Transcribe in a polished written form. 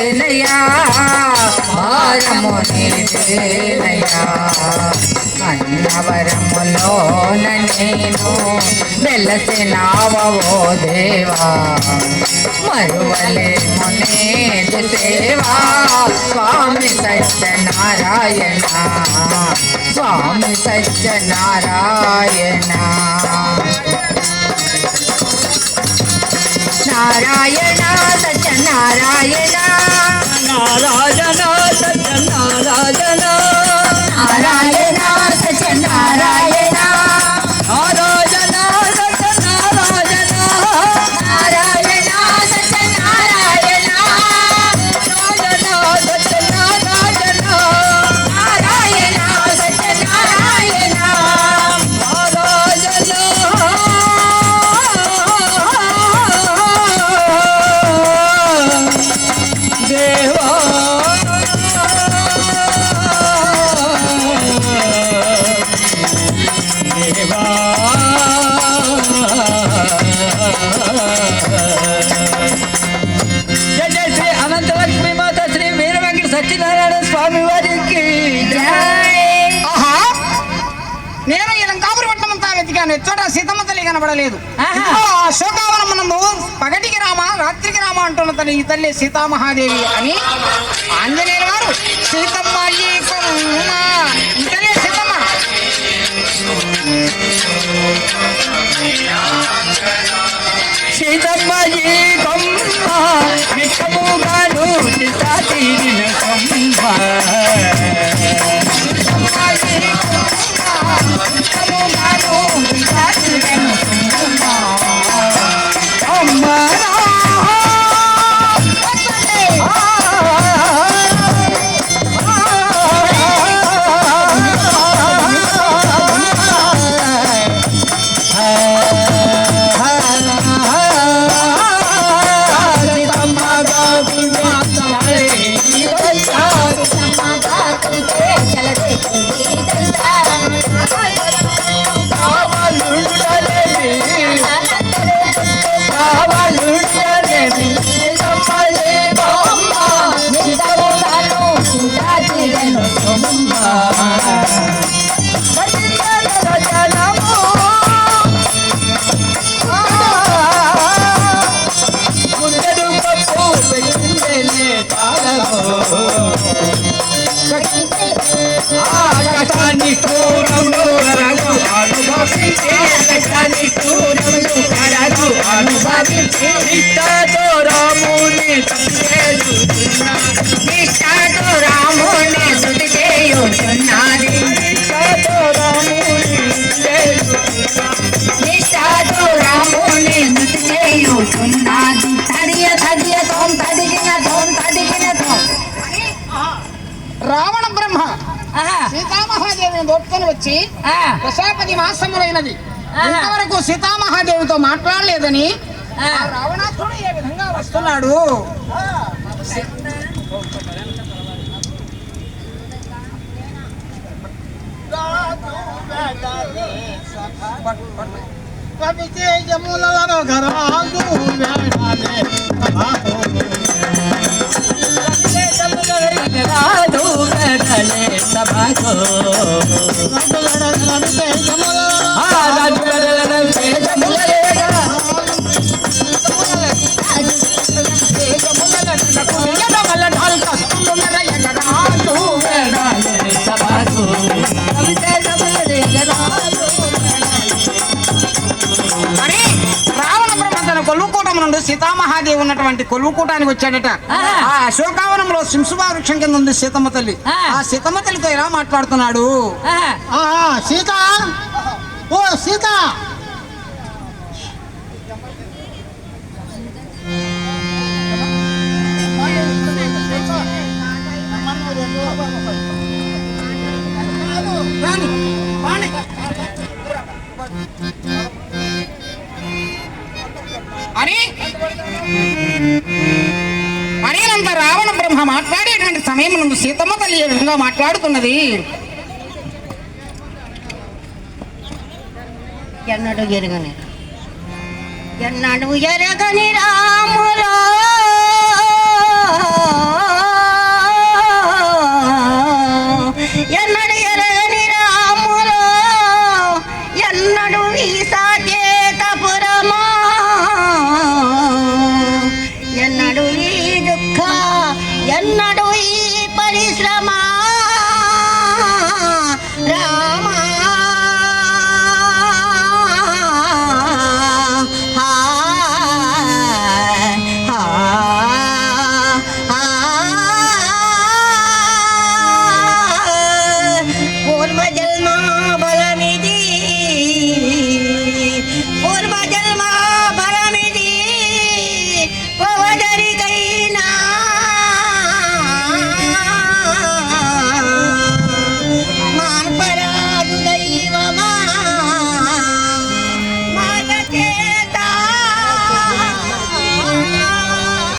నీదేనయ్యా భారము నీదేనయ్యా అన్నవరములోన నేను వెలసినావో దేవా మరువలేము నేదు సేవా స్వామి సత్యనారాయణ స్వామి సత్యనారాయణ నారాయణ సత్యనారాయణ నారాయణ సత్యనారాయణ నారాయణ సత్యనారాయణ నారాయణ సత్యనారాయణ నారాయణ సత్యనారాయణ నారాయణ సత్యనారాయణ నారాయణ సత్యనారాయణ దేవా దేవా జయ జయ శ్రీ అనంతలక్ష్మి మాత శ్రీ వీర వెంకట సత్యనారాయణ స్వామి వారికి ఆహా నేను ఈ లంకాపురపట్నం అంతా వెతికాను ఎచ్చోట సీతమ్మ తల్లి కనబడలేదు అశోకావనమునందు పగటికి రామ రాత్రికి రామ అంటున్న తల్లి ఈ తల్లి సీతామహాదేవి అని ఆంజనేయుల వారు సీతమ్మ ఈ కొమ్మ ఈ తల్లి సీతమ్మ సీతమ్మ ఈ కొమ్మ నిక్కముగాను తీరిన కొమ్మ నిష్ఠతో రాముని స్తుతి చేయుచున్నది నిష్ఠతో రాముని స్తుతి చేయుచున్నది తడియ తడియ తోం తడిగిన తోం రావణ బ్రహ్మ సీతామహాదేవిని దోపుకొని వచ్చి దశాపది మాసములైనది ఇంతవరకు సీతామహాదేవితో మాట్లాడలేదని ఆ రావణాసురుడు ఏ విధంగా వస్తున్నాడు రాదు వెడలే సభకు రాజు అని రావణ బ్రహ్మ తన కొలువుకూటం నుండి సీతామహాదేవి ఉన్నటువంటి కొలువుకూటానికి వచ్చాడట. ఆ అశోకావనంలో సింసుభా వృక్షం కింద ఉంది సీతమ్మ తల్లి. ఆ సీతమ్మ తల్లితో ఎలా మాట్లాడుతున్నాడు? సీత, ఓ సీత, అని అనినంత రావణ బ్రహ్మ మాట్లాడేటువంటి సమయం నుండి సీతమ్మ తల్లి ఏ విధంగా మాట్లాడుతున్నది? ఎన్నడు ఎరగని రా